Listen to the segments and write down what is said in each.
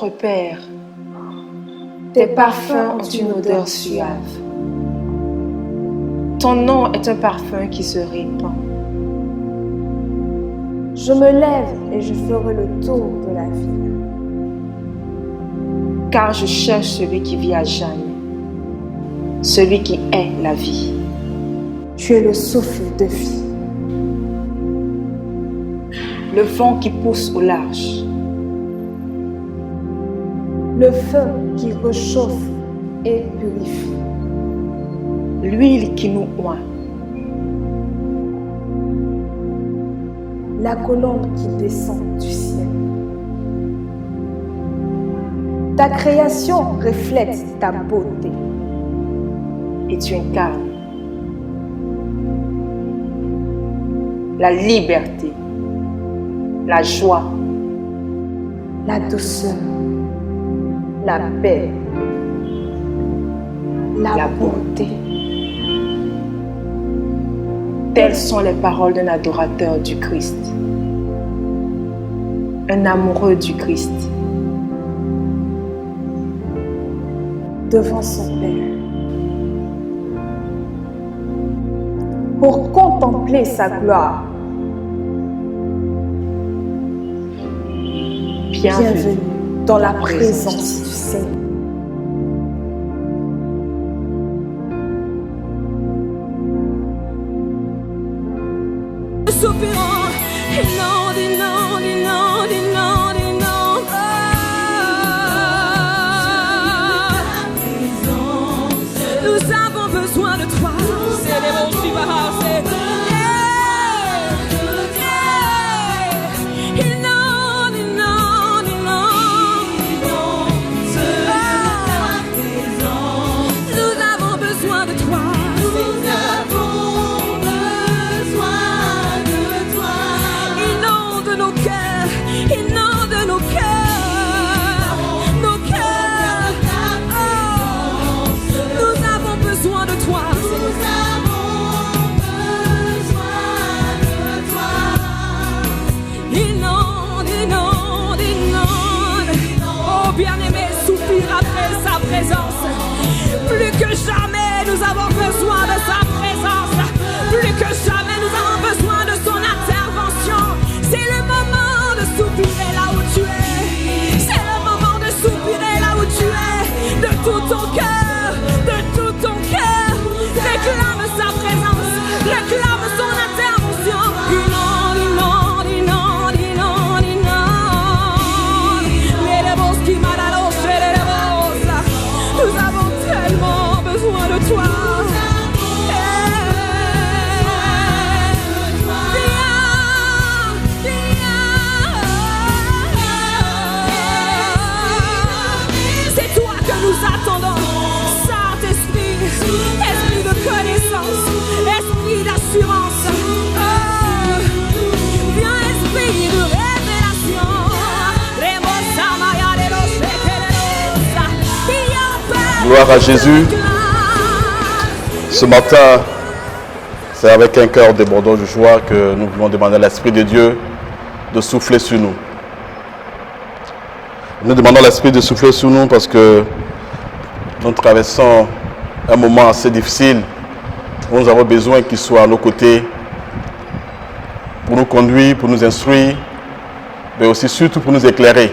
notre Père, tes parfums ont une odeur suave. Ton nom est un parfum qui se répand. Je me lève et je ferai le tour de la ville. Car je cherche celui qui vit à jamais, celui qui est la vie. Tu es le souffle de vie. Le vent qui pousse au large. Le feu qui réchauffe et purifie. L'huile qui nous oint. La colombe qui descend du ciel. Ta création reflète ta beauté. Et tu incarnes la liberté, la joie, la douceur, la paix, la beauté. Telles sont les paroles d'un adorateur du Christ, un amoureux du Christ. Devant son Père, pour contempler sa gloire. Bienvenue dans la présence du Seigneur. Soupirant, inonde, inonde, inonde, inonde, inonde. Nous avons besoin de toi. C'est les bons qui vont plus que jamais, nous avons besoin de sa présence. Plus que jamais, nous avons besoin de son intervention. C'est le moment de soupirer là où tu es. C'est le moment de soupirer là où tu es. De tout ton cœur, de tout ton cœur. Réclame sa présence, réclame son intervention. Inonde, inonde, inonde, inonde, inonde. Les rebos qui m'adorent, les rebos. Nous avons tellement besoin de toi. C'est toi que nous attendons, Saint-Esprit, esprit de connaissance, esprit d'assurance. Viens, esprit de révélation. Gloire à Jésus. Ce matin, c'est avec un cœur débordant de joie que nous voulons demander à l'Esprit de Dieu de souffler sur nous. Nous demandons à l'Esprit de souffler sur nous parce que nous traversons un moment assez difficile où nous avons besoin qu'il soit à nos côtés pour nous conduire, pour nous instruire, mais aussi surtout pour nous éclairer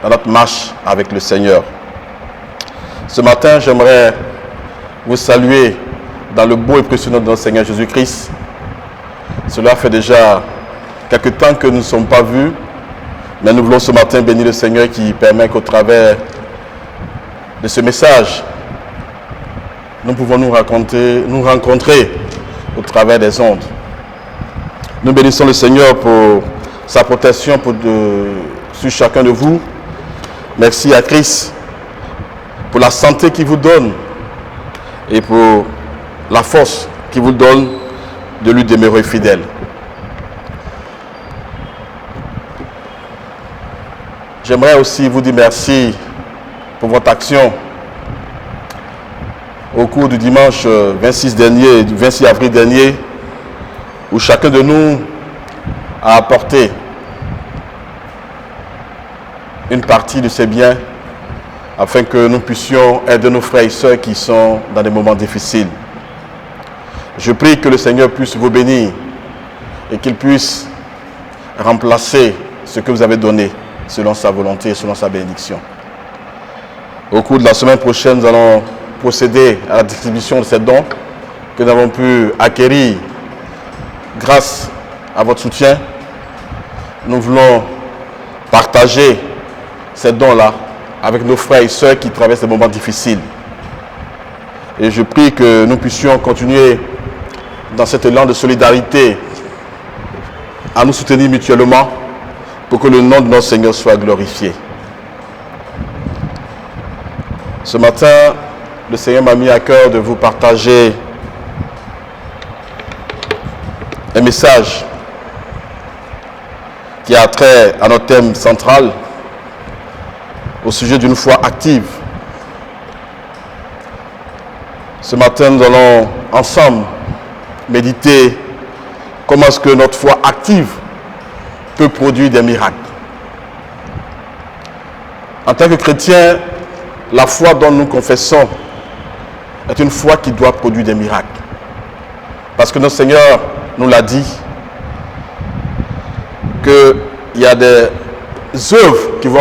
dans notre marche avec le Seigneur. Ce matin, j'aimerais vous saluer dans le beau et précieux nom de notre Seigneur Jésus-Christ. Cela fait déjà quelque temps que nous ne sommes pas vus, mais nous voulons ce matin bénir le Seigneur qui permet qu'au travers de ce message, nous pouvons nous rencontrer au travers des ondes. Nous bénissons le Seigneur pour sa protection sur chacun de vous. Merci à Christ pour la santé qu'il vous donne et pour la force qu'il vous donne de lui demeurer fidèle. J'aimerais aussi vous dire merci pour votre action au cours du dimanche 26 avril dernier, où chacun de nous a apporté une partie de ces biens afin que nous puissions aider nos frères et sœurs qui sont dans des moments difficiles. Je prie que le Seigneur puisse vous bénir et qu'il puisse remplacer ce que vous avez donné selon sa volonté et selon sa bénédiction. Au cours de la semaine prochaine, nous allons procéder à la distribution de ces dons que nous avons pu acquérir grâce à votre soutien. Nous voulons partager ces dons-là avec nos frères et sœurs qui traversent des moments difficiles. Et je prie que nous puissions continuer dans cet élan de solidarité à nous soutenir mutuellement pour que le nom de notre Seigneur soit glorifié. Ce matin, le Seigneur m'a mis à cœur de vous partager un message qui a trait à notre thème central au sujet d'une foi active. Ce matin, nous allons ensemble méditer comment est-ce que notre foi active peut produire des miracles. En tant que chrétien, la foi dont nous confessons est une foi qui doit produire des miracles. Parce que notre Seigneur nous l'a dit, qu'il y a des œuvres qui vont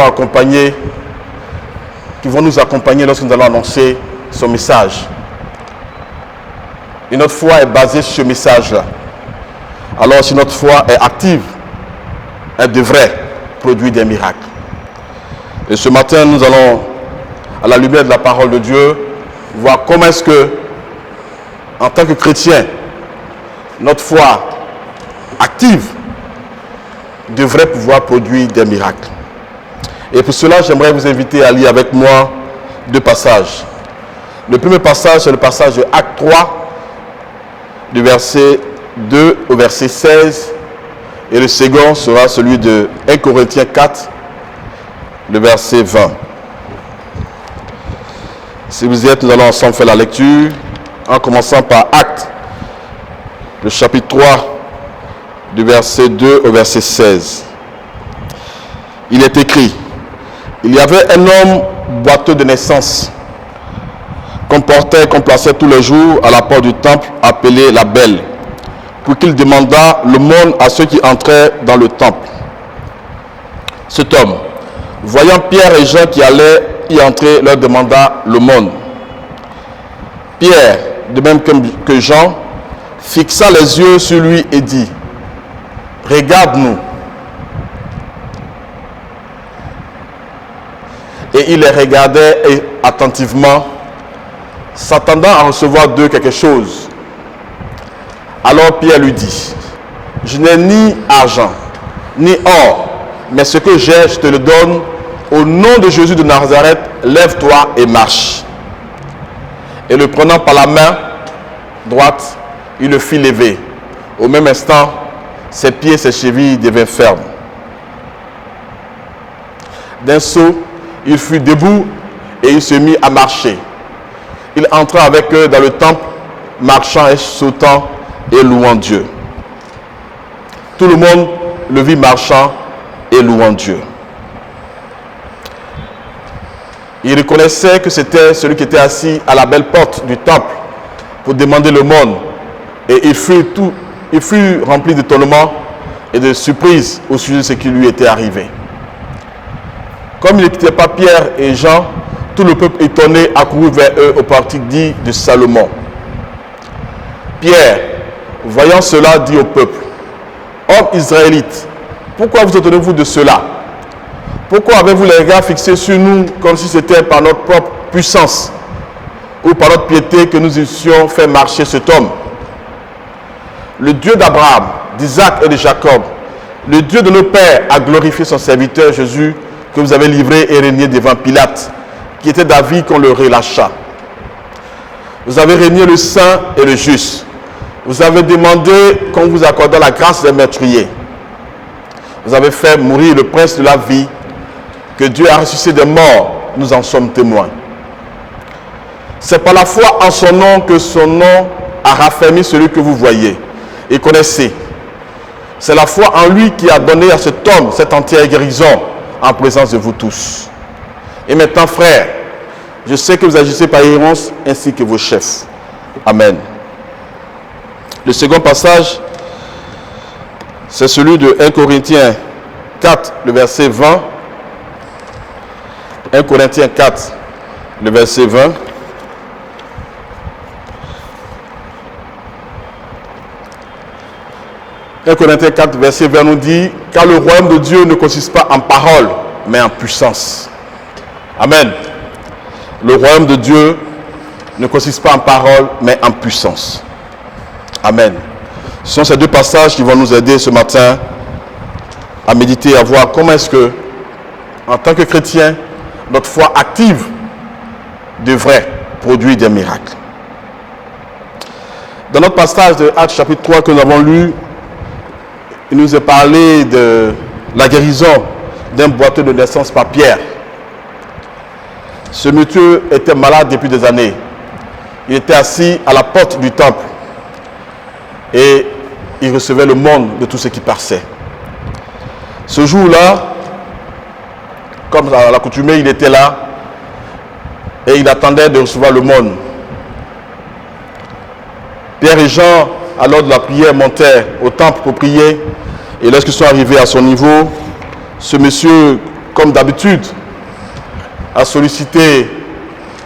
nous accompagner lorsque nous allons annoncer son message. Et notre foi est basée sur ce message-là. Alors si notre foi est active, elle devrait produire des miracles. Et ce matin, nous allons, à la lumière de la parole de Dieu, voir comment est-ce que, en tant que chrétien, notre foi active devrait pouvoir produire des miracles. Et pour cela, j'aimerais vous inviter à lire avec moi deux passages. Le premier passage, c'est le passage de Acte 3, du verset 2 au verset 16. Et le second sera celui de 1 Corinthiens 4, le verset 20. Si vous y êtes, nous allons ensemble faire la lecture, en commençant par Acte, le chapitre 3, du verset 2 au verset 16. Il est écrit: il y avait un homme boiteux de naissance, qu'on portait et qu'on plaçait tous les jours à la porte du temple, appelé la Belle, pour qu'il demandât l'aumône à ceux qui entraient dans le temple. Cet homme, voyant Pierre et Jean qui allaient y entrer, leur demanda l'aumône. Pierre, de même que Jean, fixa les yeux sur lui et dit: regarde-nous. Et il les regardait attentivement, s'attendant à recevoir d'eux quelque chose. Alors Pierre lui dit: je n'ai ni argent, ni or, mais ce que j'ai, je te le donne. Au nom de Jésus de Nazareth, lève-toi et marche. Et le prenant par la main droite, il le fit lever. Au même instant, ses pieds et ses chevilles devinrent fermes. D'un saut, il fut debout et il se mit à marcher. Il entra avec eux dans le temple, marchant et sautant et louant Dieu. Tout le monde le vit marchant et louant Dieu. Il reconnaissait que c'était celui qui était assis à la belle porte du temple pour demander l'aumône. Et il fut rempli d'étonnement et de surprise au sujet de ce qui lui était arrivé. Comme il n'était pas Pierre et Jean, tout le peuple étonné accourut vers eux au portique dit de Salomon. Pierre, voyant cela, dit au peuple: hommes israélites, pourquoi vous étonnez-vous de cela? Pourquoi avez-vous les regards fixés sur nous comme si c'était par notre propre puissance ou par notre piété que nous eussions fait marcher cet homme? Le Dieu d'Abraham, d'Isaac et de Jacob, le Dieu de nos pères, a glorifié son serviteur Jésus, que vous avez livré et régné devant Pilate, qui était d'avis qu'on le relâcha. Vous avez régné le saint et le juste. Vous avez demandé qu'on vous accordât la grâce des meurtriers. Vous avez fait mourir le prince de la vie, que Dieu a ressuscité des morts, nous en sommes témoins. C'est par la foi en son nom que son nom a raffermi celui que vous voyez et connaissez. C'est la foi en lui qui a donné à cet homme cette entière guérison en présence de vous tous. Et maintenant, frères, je sais que vous agissez par errance ainsi que vos chefs. Amen. Le second passage, c'est celui de 1 Corinthiens 4, le verset 20. 1 Corinthiens 4, le verset 20. « 1 Corinthiens 4, verset 20 nous dit « Car le royaume de Dieu ne consiste pas en parole, mais en puissance. » Amen. Le royaume de Dieu ne consiste pas en parole, mais en puissance. Amen. Ce sont ces deux passages qui vont nous aider ce matin à méditer, à voir comment est-ce que, en tant que chrétien, notre foi active devrait produire des miracles. Dans notre passage de Actes chapitre 3 que nous avons lu, il nous est parlé de la guérison d'un boiteux de naissance par Pierre. Ce monsieur était malade depuis des années. Il était assis à la porte du temple et il recevait le monde de tout ce qui passait. Ce jour-là, comme à l'accoutumée, il était là et il attendait de recevoir le monde. Pierre et Jean, à l'heure de la prière, montaient au temple pour prier. Et lorsqu'ils sont arrivés à son niveau, ce monsieur, comme d'habitude, a sollicité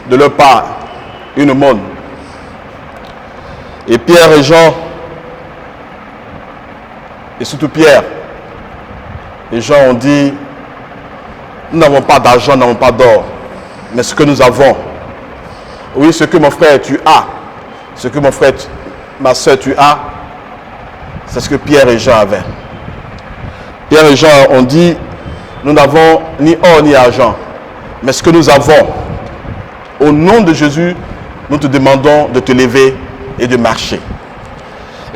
de leur part une aumône. Et Pierre et Jean, et surtout Pierre, et Jean ont dit, nous n'avons pas d'argent, nous n'avons pas d'or, mais ce que nous avons, oui, ce que mon frère tu as, ce que mon frère, ma soeur tu as, c'est ce que Pierre et Jean avaient. Pierre et Jean ont dit, nous n'avons ni or ni argent, mais ce que nous avons, au nom de Jésus, nous te demandons de te lever et de marcher.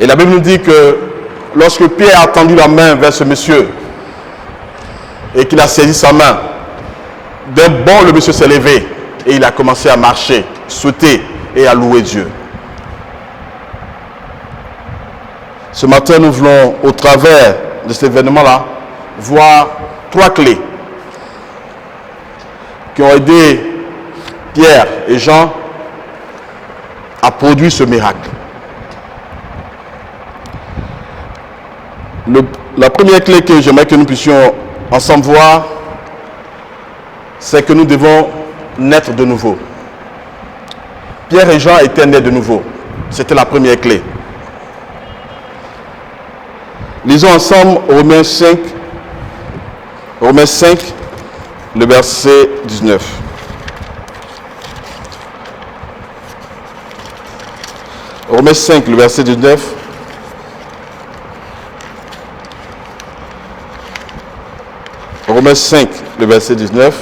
Et la Bible nous dit que lorsque Pierre a tendu la main vers ce monsieur et qu'il a saisi sa main, d'un bond le monsieur s'est levé et il a commencé à marcher, sauter et à louer Dieu. Ce matin, nous voulons, au travers de cet événement-là, voir trois clés qui ont aidé Pierre et Jean à produire ce miracle. La première clé que j'aimerais que nous puissions ensemble voir, c'est que nous devons naître de nouveau. Pierre et Jean étaient nés de nouveau. C'était la première clé. Lisons ensemble Romains 5, le verset 19. Romains 5, le verset 19. Romains 5, le verset 19.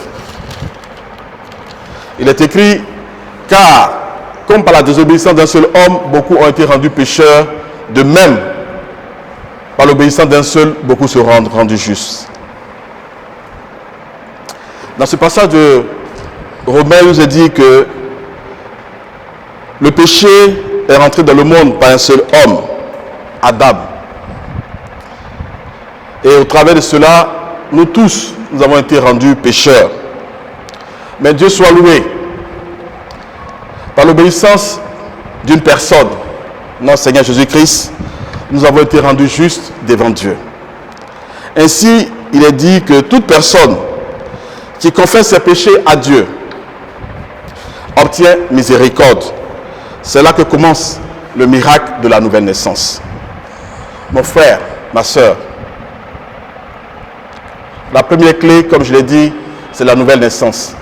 Il est écrit, car comme par la désobéissance d'un seul homme, beaucoup ont été rendus pécheurs, de même, par l'obéissance d'un seul, beaucoup seront rendus justes. Dans ce passage de Romains, il nous est dit que le péché est rentré dans le monde par un seul homme, Adam. Et au travers de cela, nous tous, nous avons été rendus pécheurs. Mais Dieu soit loué. Par l'obéissance d'une personne, notre Seigneur Jésus-Christ, nous avons été rendus justes devant Dieu. Ainsi, il est dit que toute personne qui confesse ses péchés à Dieu obtient miséricorde. C'est là que commence le miracle de la nouvelle naissance. Mon frère, ma soeur, la première clé, comme je l'ai dit, c'est la nouvelle naissance.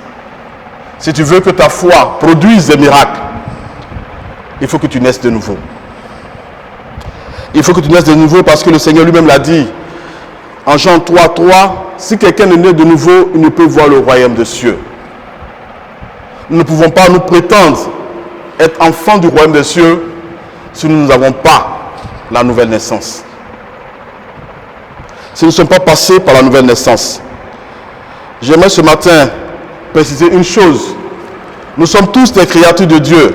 Si tu veux que ta foi produise des miracles, il faut que tu naisses de nouveau. Il faut que tu naisses de nouveau parce que le Seigneur lui-même l'a dit. En Jean 3, 3, si quelqu'un ne naît de nouveau, il ne peut voir le royaume des cieux. Nous ne pouvons pas nous prétendre être enfants du royaume des cieux si nous n'avons pas la nouvelle naissance. Si nous ne sommes pas passés par la nouvelle naissance. J'aimerais ce matin préciser une chose. Nous sommes tous des créatures de Dieu,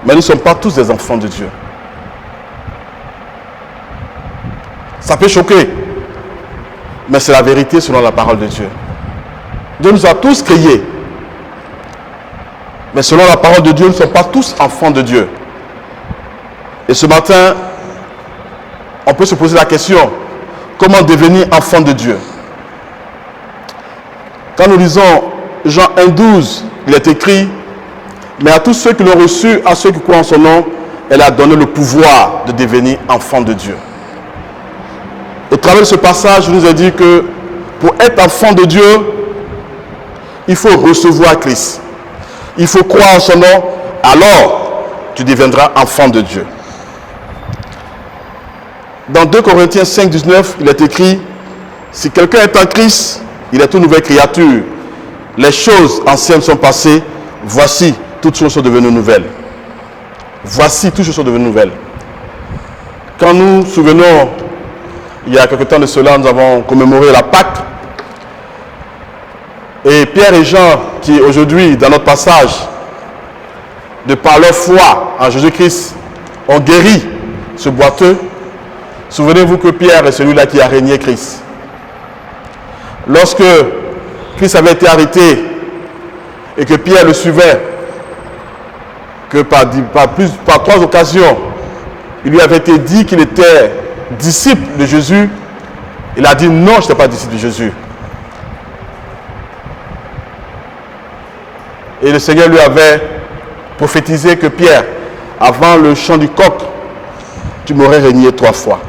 mais nous ne sommes pas tous des enfants de Dieu. Ça peut choquer. mais c'est la vérité selon la parole de Dieu. Dieu nous a tous créés. Mais selon la parole de Dieu, nous ne sommes pas tous enfants de Dieu. Et ce matin, on peut se poser la question, comment devenir enfant de Dieu? Quand nous lisons Jean 1,12, il est écrit, mais à tous ceux qui l'ont reçu, à ceux qui croient en son nom, elle a donné le pouvoir de devenir enfant de Dieu. Au travers de ce passage, je nous ai dit que pour être enfant de Dieu, il faut recevoir Christ. Il faut croire en son nom, alors tu deviendras enfant de Dieu. Dans 2 Corinthiens 5, 19, il est écrit, si quelqu'un est en Christ, il est une nouvelle créature. Les choses anciennes sont passées, voici, toutes choses sont devenues nouvelles. Voici, toutes choses sont devenues nouvelles. Quand nous nous souvenons, il y a quelque temps de cela, nous avons commémoré la Pâque. Et Pierre et Jean, qui aujourd'hui, dans notre passage, de par leur foi en Jésus-Christ, ont guéri ce boiteux. Souvenez-vous que Pierre est celui-là qui a régné Christ. Lorsque Christ avait été arrêté et que Pierre le suivait, que par 3 occasions, il lui avait été dit qu'il était disciple de Jésus, il a dit non, je n'étais pas disciple de Jésus. Et le Seigneur lui avait prophétisé que Pierre, avant le chant du coq, tu m'aurais régné 3 fois.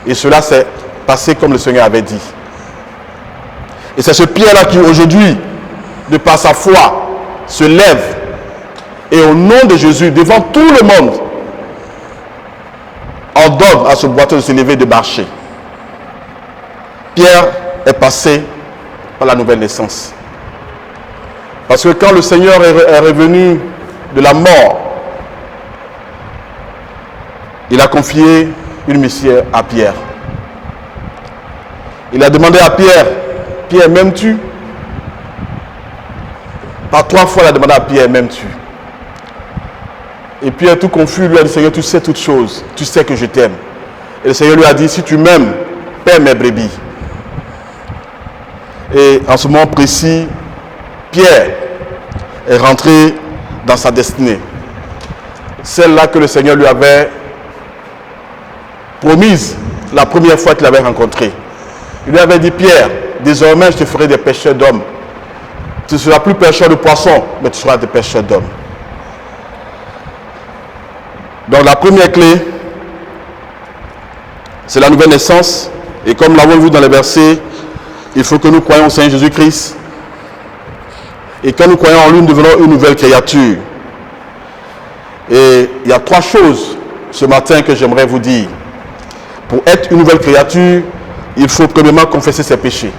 Et cela s'est passé comme le Seigneur avait dit. Et c'est ce Pierre-là qui aujourd'hui, de par sa foi, se lève et au nom de Jésus, devant tout le monde, ordonne à ce boiteux de se lever et de marcher. Pierre est passé par la nouvelle naissance. Parce que quand le Seigneur est revenu de la mort, il a confié une mission à Pierre. Il a demandé à Pierre, Pierre, m'aimes-tu? Par 3 fois, il a demandé à Pierre, m'aimes-tu? Et Pierre, tout confus, lui a dit, Seigneur, tu sais toutes choses, tu sais que je t'aime. Et le Seigneur lui a dit, si tu m'aimes, paie mes brebis. Et en ce moment précis, Pierre est rentré dans sa destinée. Celle-là que le Seigneur lui avait promise la première fois qu'il l'avait rencontré. Il lui avait dit, Pierre, désormais je te ferai des pêcheurs d'hommes. Tu ne seras plus pêcheur de poissons, mais tu seras des pêcheurs d'hommes. Donc la première clé, c'est la nouvelle naissance. Et comme nous l'avons vu dans les versets, il faut que nous croyions au Seigneur Jésus-Christ. Et quand nous croyons en lui, nous devenons une nouvelle créature. Et il y a 3 choses ce matin que j'aimerais vous dire. Pour être une nouvelle créature, il faut premièrement confesser ses péchés.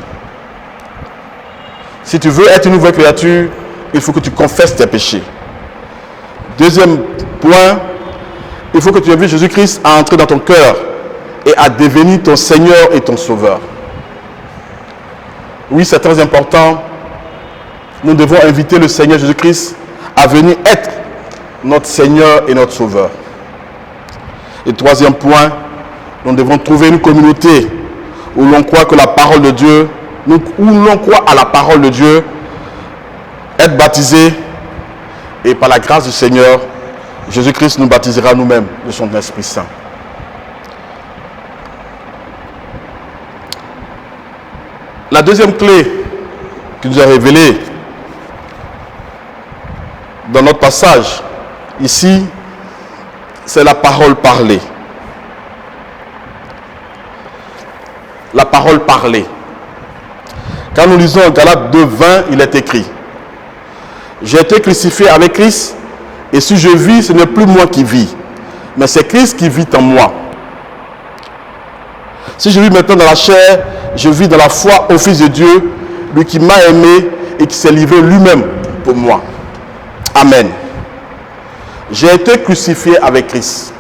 Si tu veux être une nouvelle créature, il faut que tu confesses tes péchés. Deuxième point, il faut que tu invites Jésus-Christ à entrer dans ton cœur et à devenir ton Seigneur et ton Sauveur. Oui, c'est très important. Nous devons inviter le Seigneur Jésus-Christ à venir être notre Seigneur et notre Sauveur. Et troisième point, nous devons trouver une communauté où l'on croit que la parole de Dieu, où l'on croit à la parole de Dieu, être baptisé, et par la grâce du Seigneur, Jésus-Christ nous baptisera nous-mêmes de son Esprit Saint. La deuxième clé qui nous est révélée dans notre passage, ici, c'est la parole parlée. La parole parlée. Quand nous lisons Galates 2, 20, il est écrit, j'ai été crucifié avec Christ, et si je vis, ce n'est plus moi qui vis, mais c'est Christ qui vit en moi. Si je vis maintenant dans la chair, je vis dans la foi au Fils de Dieu, lui qui m'a aimé et qui s'est livré lui-même pour moi. Amen. J'ai été crucifié avec Christ.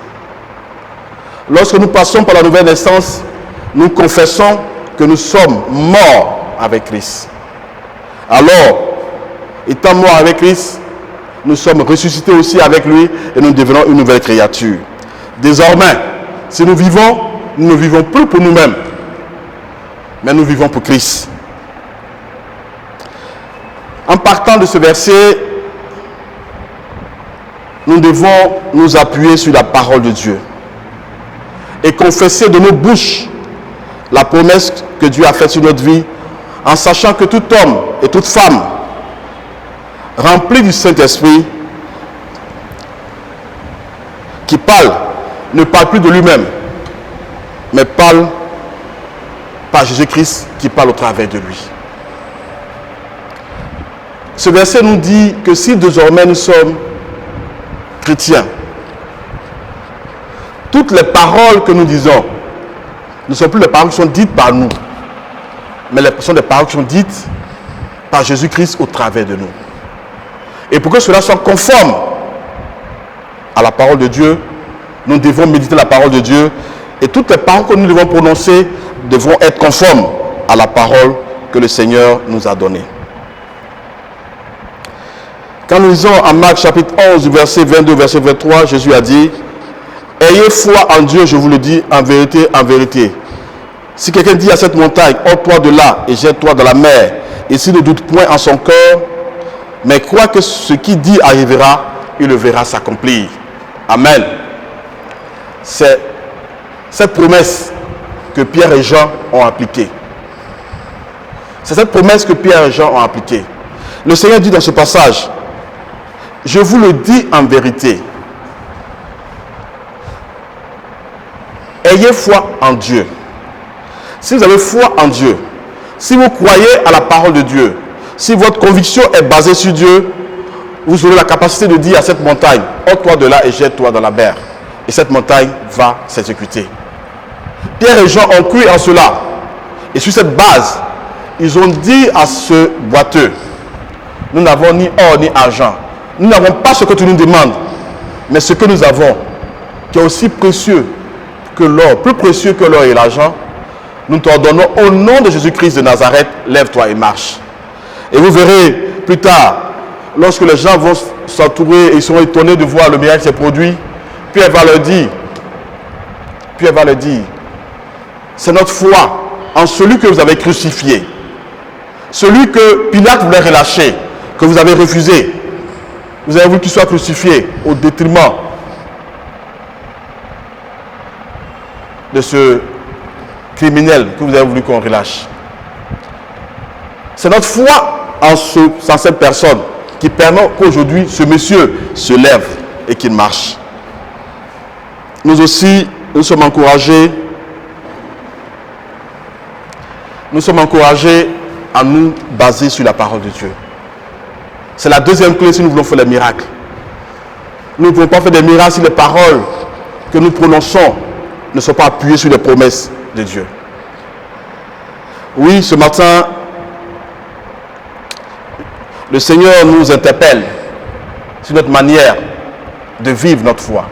Lorsque nous passons par la nouvelle naissance, nous confessons que nous sommes morts avec Christ. Alors, étant morts avec Christ, nous sommes ressuscités aussi avec lui et nous devenons une nouvelle créature. Désormais, si nous vivons, nous ne vivons plus pour nous-mêmes. mais nous vivons pour Christ. En partant de ce verset, nous devons nous appuyer sur la parole de Dieu et confesser de nos bouches la promesse que Dieu a faite sur notre vie, en sachant que tout homme et toute femme remplis du Saint-Esprit qui parle, ne parle plus de lui-même, mais parle par Jésus-Christ qui parle au travers de lui. Ce verset nous dit que si désormais nous sommes chrétiens, toutes les paroles que nous disons ne sont plus les paroles qui sont dites par nous, mais ce sont des paroles qui sont dites par Jésus-Christ au travers de nous. Et pour que cela soit conforme à la parole de Dieu, nous devons méditer la parole de Dieu, et toutes les paroles que nous devons prononcer devront être conformes à la parole que le Seigneur nous a donnée. Quand nous lisons en Marc chapitre 11, verset 22, verset 23, Jésus a dit: ayez foi en Dieu, je vous le dis en vérité, en vérité. Si quelqu'un dit à cette montagne, ôte-toi de là et jette-toi dans la mer, et s'il ne doute point en son cœur, mais croit que ce qu'il dit arrivera, il le verra s'accomplir. Amen. C'est cette promesse que Pierre et Jean ont appliquée. C'est cette promesse que Pierre et Jean ont appliquée. Le Seigneur dit dans ce passage: je vous le dis en vérité. Ayez foi en Dieu. Si vous avez foi en Dieu, si vous croyez à la parole de Dieu, si votre conviction est basée sur Dieu, vous aurez la capacité de dire à cette montagne: ôte-toi de là et jette-toi dans la mer. Et cette montagne va s'exécuter. Pierre et Jean ont cru en cela. Et sur cette base, ils ont dit à ce boiteux: nous n'avons ni or ni argent. Nous n'avons pas ce que tu nous demandes, mais ce que nous avons, qui est aussi précieux que l'or, plus précieux que l'or et l'argent, nous t'ordonnons au nom de Jésus-Christ de Nazareth, lève-toi et marche. Et vous verrez plus tard, lorsque les gens vont s'entourer et ils seront étonnés de voir le miracle qui s'est produit, Pierre va leur dire, c'est notre foi en celui que vous avez crucifié, celui que Pilate voulait relâcher, que vous avez refusé. Vous avez voulu qu'il soit crucifié au détriment de ce criminel que vous avez voulu qu'on relâche. C'est notre foi en cette personne qui permet qu'aujourd'hui ce monsieur se lève et qu'il marche. Nous aussi, nous sommes encouragés à nous baser sur la parole de Dieu. C'est la deuxième clé si nous voulons faire les miracles. Nous ne pouvons pas faire des miracles si les paroles que nous prononçons ne sont pas appuyées sur les promesses de Dieu. Oui, ce matin, le Seigneur nous interpelle sur notre manière de vivre notre foi.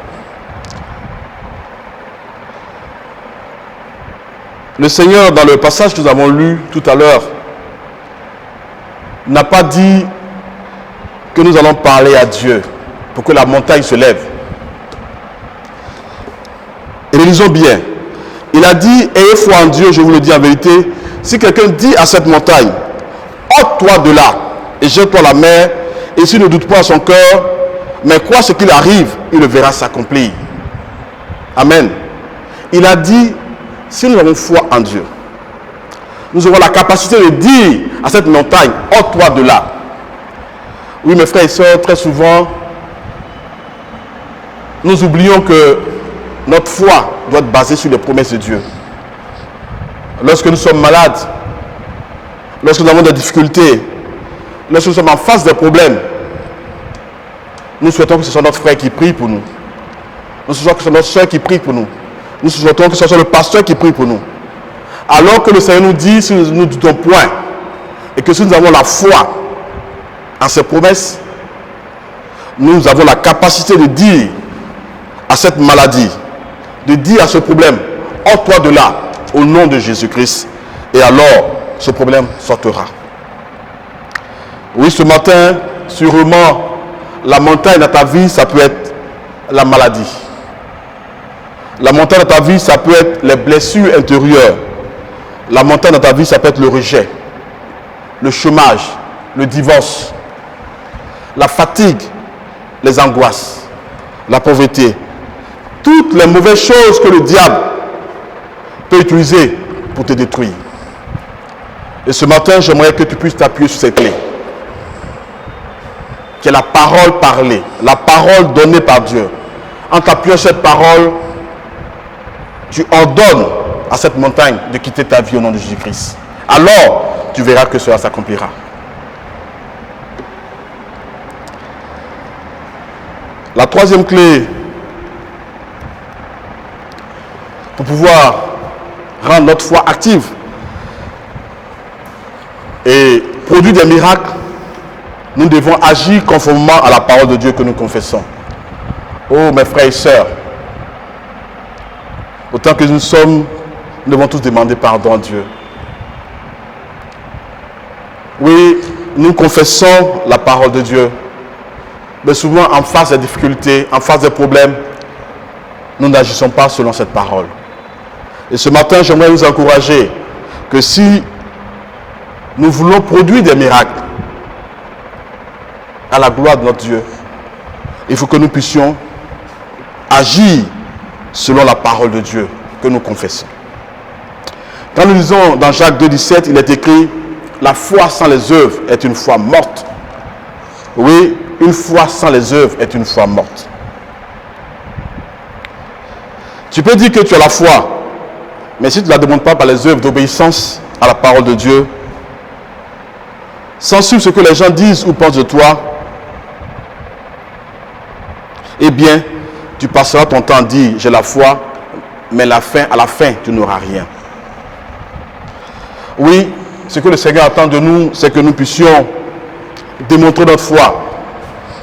Le Seigneur, dans le passage que nous avons lu tout à l'heure, n'a pas dit que nous allons parler à Dieu pour que la montagne se lève. Et lisons bien. Il a dit: ayez foi en Dieu, je vous le dis en vérité. Si quelqu'un dit à cette montagne: ôte-toi de là et jette-toi la mer, et s'il ne doute pas en son cœur, mais croit ce qu'il arrive, il le verra s'accomplir. Amen. Il a dit: si nous avons foi en Dieu, nous aurons la capacité de dire à cette montagne: ôte-toi de là. Oui, mes frères et sœurs, très souvent, nous oublions que notre foi doit être basée sur les promesses de Dieu. Lorsque nous sommes malades, lorsque nous avons des difficultés, lorsque nous sommes en face des problèmes, nous souhaitons que ce soit notre frère qui prie pour nous. Nous souhaitons que ce soit notre soeur qui prie pour nous. Nous souhaitons que ce soit le pasteur qui prie pour nous. Alors que le Seigneur nous dit, si nous ne doutons point, et que si nous avons la foi en ses promesses, nous avons la capacité de dire à cette maladie, de dire à ce problème: ôte-toi de là, au nom de Jésus-Christ, et alors ce problème sortira. Oui, ce matin, sûrement, la montagne dans ta vie, ça peut être la maladie. La montagne dans ta vie, ça peut être les blessures intérieures. La montagne dans ta vie, ça peut être le rejet, le chômage, le divorce, la fatigue, les angoisses, la pauvreté. Toutes les mauvaises choses que le diable peut utiliser pour te détruire. Et ce matin, j'aimerais que tu puisses t'appuyer sur cette clé. Qui est la parole parlée, la parole donnée par Dieu. En t'appuyant sur cette parole, tu ordonnes à cette montagne de quitter ta vie au nom de Jésus-Christ. Alors, tu verras que cela s'accomplira. La troisième clé pour pouvoir rendre notre foi active et produire des miracles, nous devons agir conformément à la parole de Dieu que nous confessons. Oh mes frères et sœurs, autant que nous sommes, nous devons tous demander pardon à Dieu. Oui, nous confessons la parole de Dieu, mais souvent en face des difficultés, en face des problèmes, nous n'agissons pas selon cette parole. Et ce matin, j'aimerais vous encourager que si nous voulons produire des miracles à la gloire de notre Dieu, il faut que nous puissions agir selon la parole de Dieu que nous confessons. Quand nous lisons dans Jacques 2,17, il est écrit « La foi sans les œuvres est une foi morte ». Oui, une foi sans les œuvres est une foi morte. Tu peux dire que tu as la foi, mais si tu ne la demandes pas par les œuvres d'obéissance à la parole de Dieu, sans suivre ce que les gens disent ou pensent de toi, eh bien, tu passeras ton temps à dire j'ai la foi, mais à la fin, tu n'auras rien. Oui, ce que le Seigneur attend de nous, c'est que nous puissions démontrer notre foi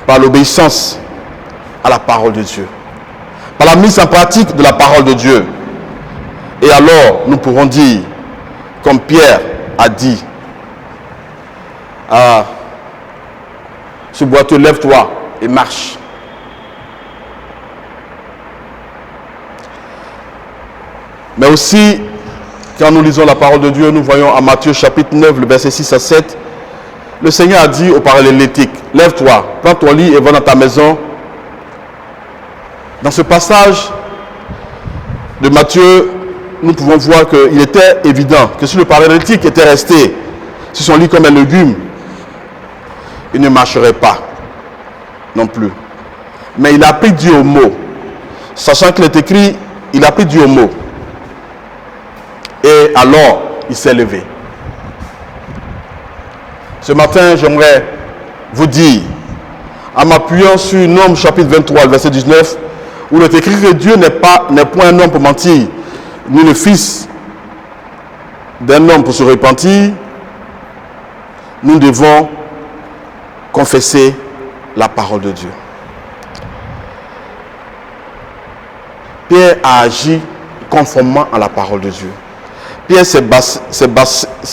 par l'obéissance à la parole de Dieu, par la mise en pratique de la parole de Dieu. Et alors, nous pourrons dire, comme Pierre a dit à ce boiteux, lève-toi et marche. Mais aussi, quand nous lisons la parole de Dieu, nous voyons à Matthieu chapitre 9, le verset 6 à 7, le Seigneur a dit au paralytique, lève-toi, prends ton lit et va dans ta maison. Dans ce passage de Matthieu, nous pouvons voir qu'il était évident que si le paralytique était resté sur son lit comme un légume, il ne marcherait pas non plus. Mais il a pris Dieu au mot. Sachant qu'il est écrit, il a pris Dieu au mot. Et alors, il s'est levé. Ce matin, j'aimerais vous dire, en m'appuyant sur Nombre chapitre 23, verset 19, où il est écrit que Dieu n'est point un homme pour mentir, ni le fils d'un homme pour se repentir, nous devons confesser la parole de Dieu. Pierre a agi conformément à la parole de Dieu. Pierre s'est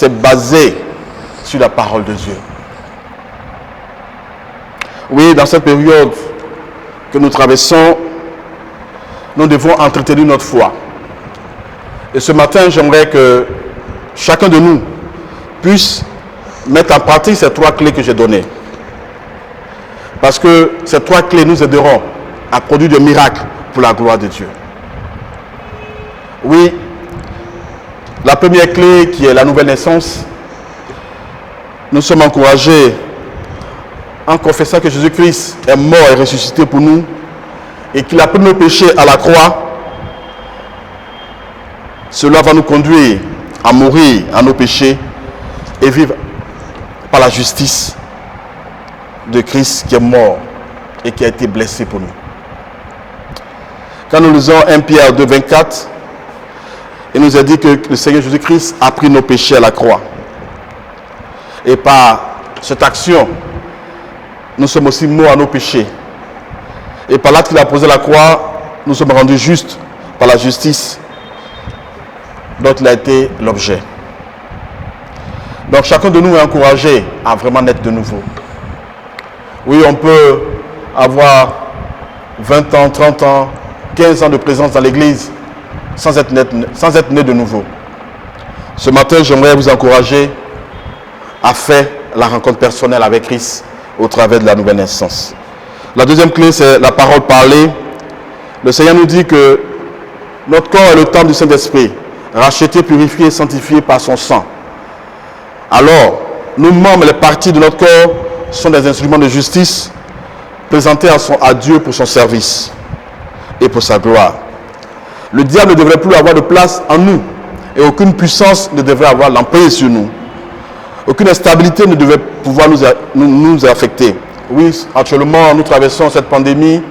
basé sur la parole de Dieu. Oui, dans cette période que nous traversons, nous devons entretenir notre foi. Et ce matin, j'aimerais que chacun de nous puisse mettre en pratique ces trois clés que j'ai données. Parce que ces trois clés nous aideront à produire des miracles pour la gloire de Dieu. Oui, la première clé qui est la nouvelle naissance, nous sommes encouragés en confessant que Jésus-Christ est mort et ressuscité pour nous et qu'il a pris nos péchés à la croix. Cela va nous conduire à mourir à nos péchés et vivre par la justice de Christ qui est mort et qui a été blessé pour nous. Quand nous lisons 1 Pierre 2, 24, il nous a dit que le Seigneur Jésus-Christ a pris nos péchés à la croix. Et par cette action, nous sommes aussi morts à nos péchés. Et par l'acte qu'il a posé à la croix, nous sommes rendus justes par la justice dont il a été l'objet. Donc chacun de nous est encouragé à vraiment naître de nouveau. Oui, on peut avoir 20 ans, 30 ans, 15 ans de présence dans l'église sans être né de nouveau. Ce matin, j'aimerais vous encourager à faire la rencontre personnelle avec Christ au travers de la nouvelle naissance. La deuxième clé, c'est la parole parlée. Le Seigneur nous dit que notre corps est le temple du Saint-Esprit, racheté, purifié et sanctifié par son sang. Alors, nos membres, les parties de notre corps sont des instruments de justice présentés à Dieu pour son service et pour sa gloire. Le diable ne devrait plus avoir de place en nous et aucune puissance ne devrait avoir l'emprise sur nous. Aucune instabilité ne devait pouvoir nous affecter. Oui, actuellement, nous traversons cette pandémie.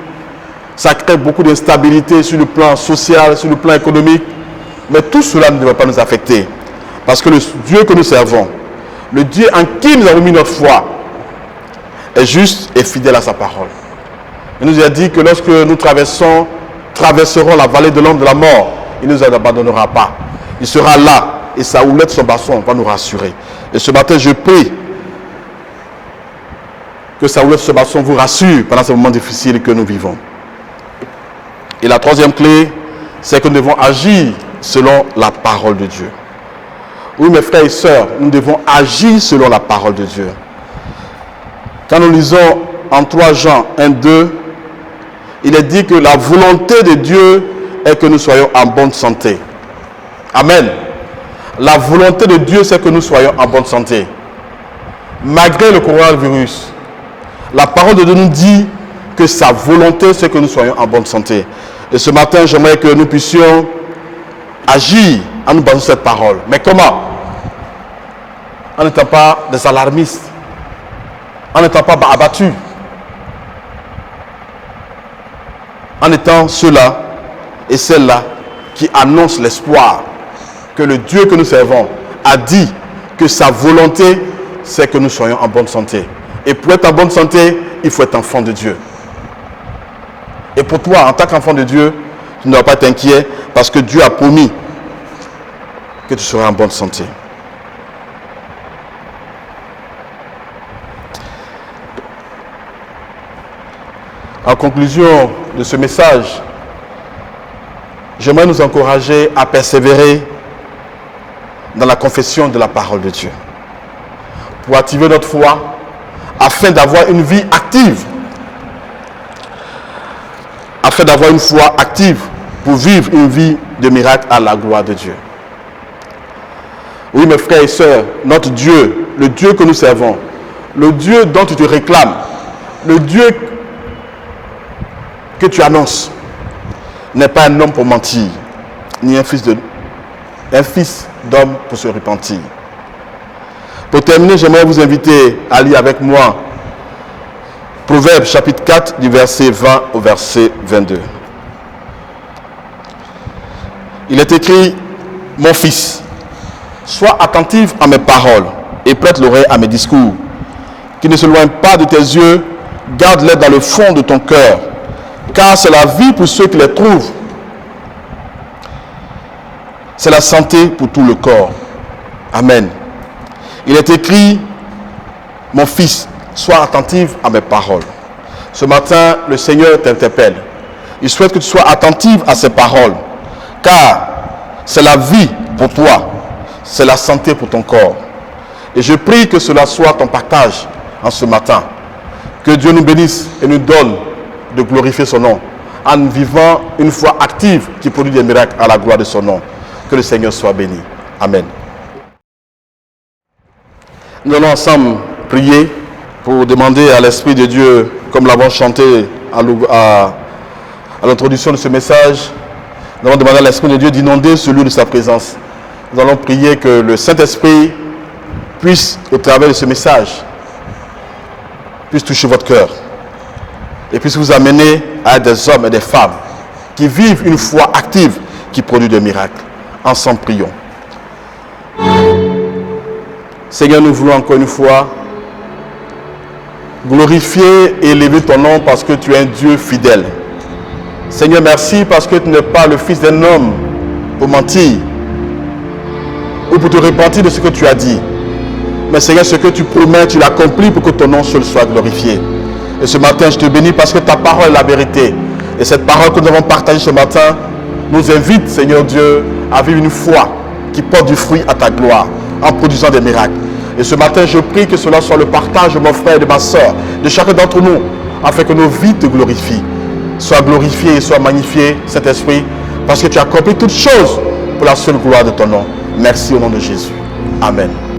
Ça crée beaucoup d'instabilité sur le plan social, sur le plan économique. Mais tout cela ne devrait pas nous affecter. Parce que le Dieu que nous servons, le Dieu en qui nous avons mis notre foi, est juste et fidèle à sa parole. Il nous a dit que lorsque nous traverserons la vallée de l'ombre de la mort, il ne nous abandonnera pas. Il sera là et sa houlette, son bâton va nous rassurer. Et ce matin, je prie que sa houlette, ce bâton vous rassure pendant ces moments difficiles que nous vivons. Et la troisième clé, c'est que nous devons agir selon la parole de Dieu. Oui, mes frères et sœurs, nous devons agir selon la parole de Dieu. Quand nous lisons en 3 Jean 1, 2, il est dit que la volonté de Dieu est que nous soyons en bonne santé. Amen. La volonté de Dieu, c'est que nous soyons en bonne santé. Malgré le coronavirus, la parole de Dieu nous dit que sa volonté, c'est que nous soyons en bonne santé. Et ce matin, j'aimerais que nous puissions agir en nous basant sur cette parole. Mais comment? En n'étant pas des alarmistes, en n'étant pas abattus, en étant ceux-là et celles-là qui annoncent l'espoir que le Dieu que nous servons a dit que sa volonté, c'est que nous soyons en bonne santé. Et pour être en bonne santé, il faut être enfant de Dieu. Et pour toi, en tant qu'enfant de Dieu, tu ne dois pas t'inquiéter parce que Dieu a promis que tu seras en bonne santé. En conclusion de ce message, j'aimerais nous encourager à persévérer dans la confession de la parole de Dieu pour activer notre foi afin d'avoir une vie active, afin d'avoir une foi active pour vivre une vie de miracle à la gloire de Dieu. Oui, mes frères et sœurs, notre Dieu, le Dieu que nous servons, le Dieu dont tu te réclames, le Dieu que tu annonces, n'est pas un homme pour mentir, ni un fils d'homme pour se repentir. Pour terminer, j'aimerais vous inviter à lire avec moi Proverbes chapitre 4 du verset 20 au verset 22. Il est écrit: mon fils, sois attentif à mes paroles et prête l'oreille à mes discours, qui ne s'éloignent pas de tes yeux, garde-les dans le fond de ton cœur, car c'est la vie pour ceux qui les trouvent. C'est la santé pour tout le corps. Amen. Il est écrit: mon fils, sois attentif à mes paroles. Ce matin, le Seigneur t'interpelle. Il souhaite que tu sois attentif à ses paroles, car c'est la vie pour toi, c'est la santé pour ton corps. Et je prie que cela soit ton partage en ce matin. Que Dieu nous bénisse et nous donne de glorifier son nom en vivant une foi active qui produit des miracles à la gloire de son nom. Que le Seigneur soit béni. Amen. Nous allons ensemble prier pour demander à l'Esprit de Dieu, comme l'avons chanté à l'introduction de ce message, nous allons demander à l'Esprit de Dieu d'inonder ce lieu de sa présence. Nous allons prier que le Saint-Esprit puisse, au travers de ce message, puisse toucher votre cœur et puisse vous amener à être des hommes et des femmes qui vivent une foi active qui produit des miracles. Ensemble, prions. Seigneur, nous voulons encore une fois glorifier et élever ton nom parce que tu es un Dieu fidèle. Seigneur, merci parce que tu n'es pas le fils d'un homme pour mentir ou pour te repentir de ce que tu as dit. Mais Seigneur, ce que tu promets, tu l'accomplis pour que ton nom seul soit glorifié. Et ce matin, je te bénis parce que ta parole est la vérité. Et cette parole que nous avons partagée ce matin nous invite, Seigneur Dieu, à vivre une foi qui portent du fruit à ta gloire, en produisant des miracles. Et ce matin, je prie que cela soit le partage de mon frère et de ma soeur, de chacun d'entre nous, afin que nos vies te glorifient. Sois glorifié et sois magnifié, Saint-Esprit, parce que tu as accompli toutes choses pour la seule gloire de ton nom. Merci au nom de Jésus. Amen.